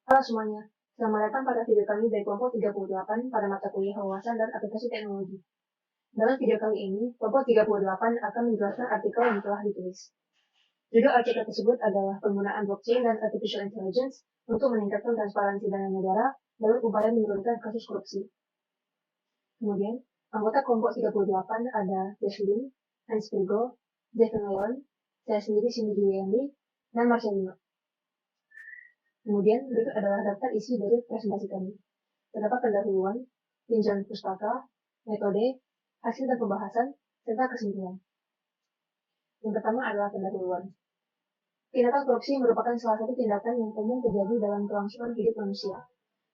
Halo semuanya, selamat datang pada video kami dari kelompok 38 pada mata kuliah wawasan dan aplikasi teknologi. Dalam video kali ini, kelompok 38 akan menjelaskan artikel yang telah ditulis. Judul artikel tersebut adalah penggunaan blockchain dan artificial intelligence untuk meningkatkan transparansi dana negara dalam upaya menurunkan kasus korupsi. Kemudian, anggota kelompok 38 ada Jesslyn, Hans Virgo, Devin Leon, saya sendiri Cindy Juliani, dan Marcelino. Kemudian, berikut adalah daftar isi dari presentasi kami. Terdapat pendahuluan, tinjauan pustaka, metode, hasil dan pembahasan, serta kesimpulan. Yang pertama adalah pendahuluan. Tindakan korupsi merupakan salah satu tindakan yang umum terjadi dalam kelangsungan hidup manusia.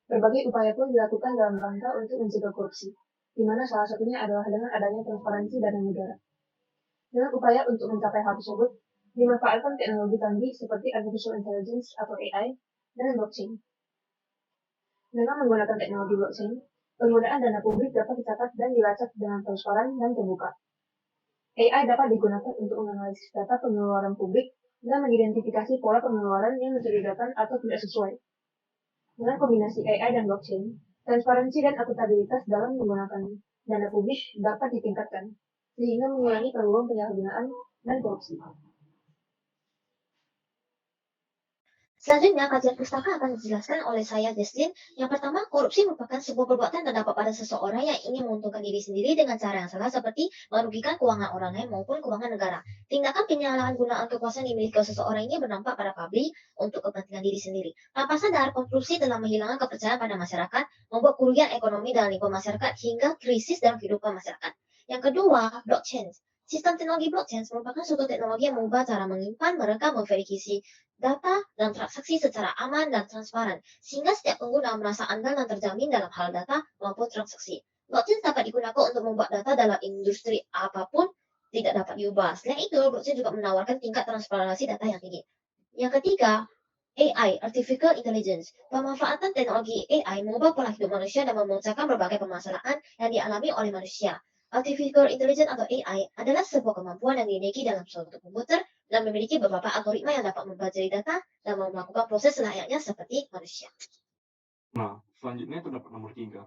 Berbagai upaya pun dilakukan dalam rangka untuk mencegah korupsi, di mana salah satunya adalah dengan adanya transparansi dana negara. Dengan upaya untuk mencapai hal tersebut, dimanfaatkan teknologi canggih seperti artificial intelligence atau AI dan blockchain. Dengan menggunakan teknologi blockchain, penggunaan dana publik dapat dicatat dan dilacak dengan transparan dan terbuka. AI dapat digunakan untuk menganalisis data pengeluaran publik dan mengidentifikasi pola pengeluaran yang mencurigakan atau tidak sesuai. Dengan kombinasi AI dan blockchain, transparansi dan akuntabilitas dalam menggunakan dana publik dapat ditingkatkan, sehingga mengurangi peluang penyalahgunaan dan korupsi. Selanjutnya, kajian pustaka akan dijelaskan oleh saya, Jesslyn. Yang pertama, korupsi merupakan sebuah perbuatan terdapat pada seseorang yang ingin menguntungkan diri sendiri dengan cara yang salah seperti merugikan keuangan orang lain maupun keuangan negara. Tindakan penyalahgunaan kekuasaan dimiliki seseorang ini berdampak pada publik untuk kepentingan diri sendiri. Tanpa sadar, korupsi telah menghilangkan kepercayaan pada masyarakat, membuat kerugian ekonomi dalam lingkungan masyarakat hingga krisis dalam kehidupan masyarakat. Yang kedua, blockchain. Sistem teknologi blockchain merupakan suatu teknologi yang mengubah cara menyimpan, merekam, memverifikasi data dan transaksi secara aman dan transparan, sehingga setiap pengguna merasa andal dan terjamin dalam hal data maupun transaksi. Blockchain dapat digunakan untuk membuat data dalam industri apapun tidak dapat diubah. Selain itu, blockchain juga menawarkan tingkat transparansi data yang tinggi. Yang ketiga, AI, Artificial Intelligence. Pemanfaatan teknologi AI mengubah pola hidup manusia dan memecahkan berbagai permasalahan yang dialami oleh manusia. Artificial Intelligence atau AI adalah sebuah kemampuan yang dimiliki dalam suatu komputer dan memiliki beberapa algoritma yang dapat mempelajari data dan melakukan proses layaknya seperti manusia. Nah, selanjutnya terdapat nomor 3,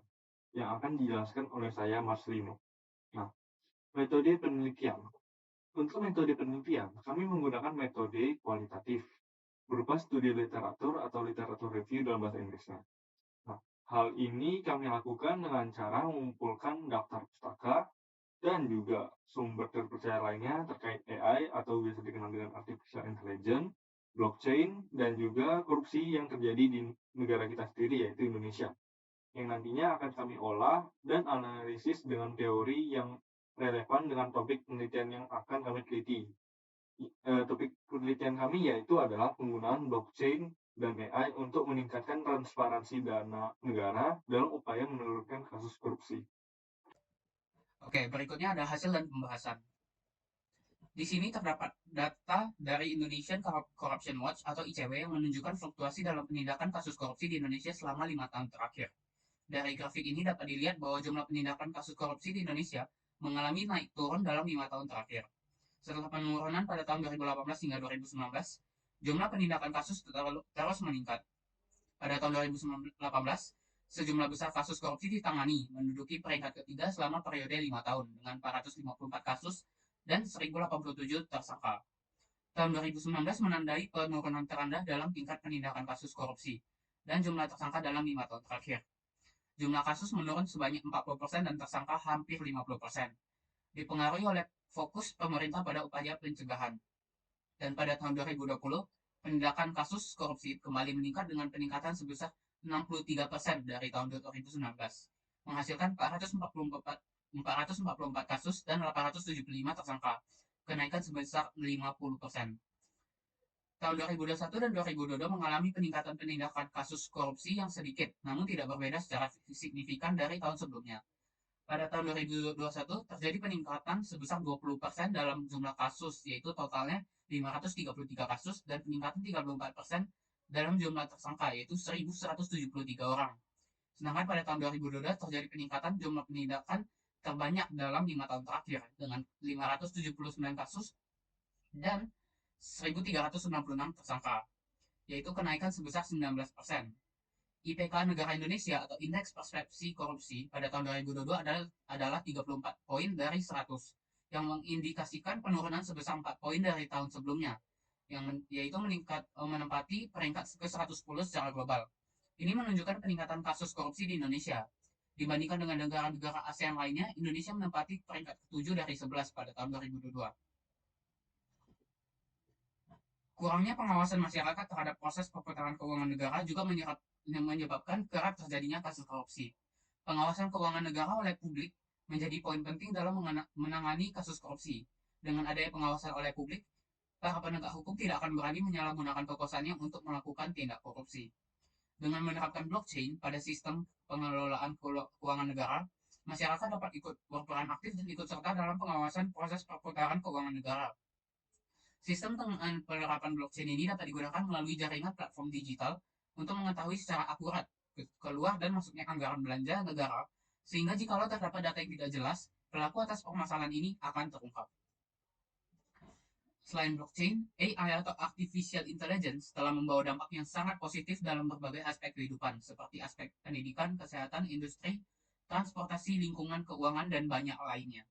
yang akan dijelaskan oleh saya, Marcelino. Nah, metode penelitian. Untuk metode penelitian, kami menggunakan metode kualitatif, berupa studi literatur atau literatur review dalam bahasa Inggrisnya. Nah, hal ini kami lakukan dengan cara mengumpulkan daftar pustaka dan juga sumber terpercaya lainnya terkait AI atau biasa dikenal dengan artificial intelligence, blockchain, dan juga korupsi yang terjadi di negara kita sendiri, yaitu Indonesia, yang nantinya akan kami olah dan analisis dengan teori yang relevan dengan topik penelitian yang akan kami teliti. Topik penelitian kami yaitu adalah penggunaan blockchain dan AI untuk meningkatkan transparansi dana negara dalam upaya menurunkan kasus korupsi. Oke, berikutnya ada hasil dan pembahasan. Di sini terdapat data dari Indonesian Corruption Watch atau ICW yang menunjukkan fluktuasi dalam penindakan kasus korupsi di Indonesia selama 5 tahun terakhir. Dari grafik ini dapat dilihat bahwa jumlah penindakan kasus korupsi di Indonesia mengalami naik turun dalam 5 tahun terakhir. Setelah penurunan pada tahun 2018 hingga 2019, jumlah penindakan kasus terus meningkat. Pada tahun 2018, sejumlah besar kasus korupsi ditangani, menduduki peringkat ketiga selama periode 5 tahun dengan 454 kasus dan 1087 tersangka. Tahun 2019 menandai penurunan terendah dalam tingkat penindakan kasus korupsi dan jumlah tersangka dalam 5 tahun terakhir. Jumlah kasus menurun sebanyak 40% dan tersangka hampir 50%. Dipengaruhi oleh fokus pemerintah pada upaya pencegahan. Dan pada tahun 2020, penindakan kasus korupsi kembali meningkat dengan peningkatan sebesar 63% dari tahun 2019, menghasilkan 444 kasus dan 875 tersangka, kenaikan sebesar 50%. Tahun 2021 dan 2022 mengalami peningkatan penindakan kasus korupsi yang sedikit, namun tidak berbeda secara signifikan dari tahun sebelumnya. Pada tahun 2021 terjadi peningkatan sebesar 20% dalam jumlah kasus, yaitu totalnya 533 kasus, dan peningkatan 34% dalam jumlah tersangka, yaitu 1.173 orang. Sedangkan pada tahun 2022 terjadi peningkatan jumlah penindakan terbanyak dalam 5 tahun terakhir, dengan 579 kasus dan 1.396 tersangka, yaitu kenaikan sebesar 19%. IPK negara Indonesia atau Indeks Persepsi Korupsi pada tahun 2022 adalah 34 poin dari 100, yang mengindikasikan penurunan sebesar 4 poin dari tahun sebelumnya, yaitu menempati peringkat ke-110 secara global. Ini menunjukkan peningkatan kasus korupsi di Indonesia. Dibandingkan dengan negara-negara ASEAN lainnya, Indonesia menempati peringkat ke-7 dari 11 pada tahun 2022. Kurangnya pengawasan masyarakat terhadap proses perputaran keuangan negara juga menyebabkan kerap terjadinya kasus korupsi. Pengawasan keuangan negara oleh publik menjadi poin penting dalam menangani kasus korupsi. Dengan adanya pengawasan oleh publik, para penegak hukum tidak akan berani menyalahgunakan kekuasaannya untuk melakukan tindak korupsi. Dengan menerapkan blockchain pada sistem pengelolaan keuangan negara, masyarakat dapat ikut berperan aktif dan ikut serta dalam pengawasan proses perputaran keuangan negara. Sistem penerapan blockchain ini dapat digunakan melalui jaringan platform digital untuk mengetahui secara akurat keluar dan masuknya anggaran belanja negara, sehingga jikalau terdapat data yang tidak jelas, pelaku atas permasalahan ini akan terungkap. Selain blockchain, AI atau Artificial Intelligence telah membawa dampak yang sangat positif dalam berbagai aspek kehidupan, seperti aspek pendidikan, kesehatan, industri, transportasi, lingkungan, keuangan, dan banyak lainnya.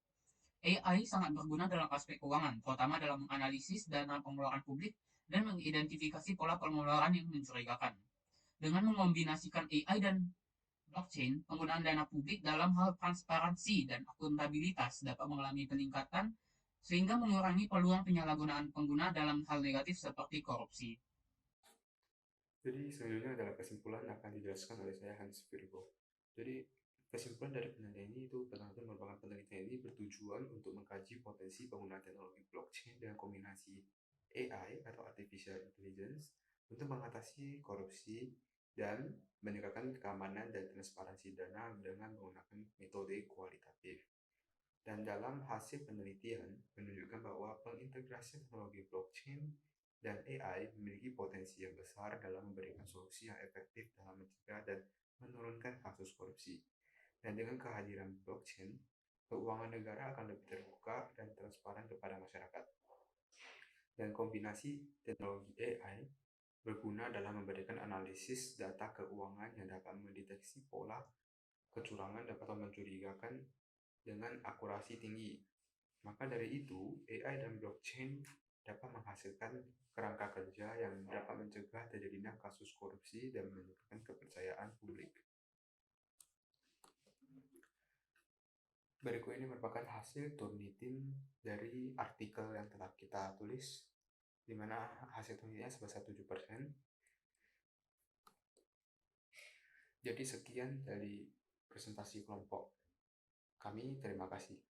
AI sangat berguna dalam aspek keuangan, terutama dalam menganalisis dana pengeluaran publik dan mengidentifikasi pola pengeluaran yang mencurigakan. Dengan mengombinasikan AI dan blockchain, penggunaan dana publik dalam hal transparansi dan akuntabilitas dapat mengalami peningkatan sehingga mengurangi peluang penyalahgunaan pengguna dalam hal negatif seperti korupsi. Jadi selanjutnya adalah kesimpulan akan dijelaskan oleh saya Hans Virgo. Jadi kesimpulan dari penelitian ini itu benar-benar merupakan penelitian ini bertujuan untuk mengkaji potensi penggunaan teknologi blockchain dengan kombinasi AI atau Artificial Intelligence untuk mengatasi korupsi dan meningkatkan keamanan dan transparansi dana dengan menggunakan metode kualitatif. Dan dalam hasil penelitian menunjukkan bahwa pengintegrasian teknologi blockchain dan AI memiliki potensi yang besar dalam memberikan solusi yang efektif dalam mencegah dan menurunkan kasus korupsi. Dan dengan kehadiran blockchain, keuangan negara akan lebih terbuka dan transparan kepada masyarakat. Dan kombinasi teknologi AI berguna dalam memberikan analisis data keuangan yang dapat mendeteksi pola kecurangan dapat mencurigakan dengan akurasi tinggi. Maka dari itu, AI dan blockchain dapat menghasilkan kerangka kerja yang dapat mencegah terjadinya kasus korupsi dan meningkatkan kepercayaan publik. Berikut ini merupakan hasil Turnitin dari artikel yang telah kita tulis, di mana hasil Turnitinnya sebesar 7%. Jadi sekian dari presentasi kelompok kami, terima kasih.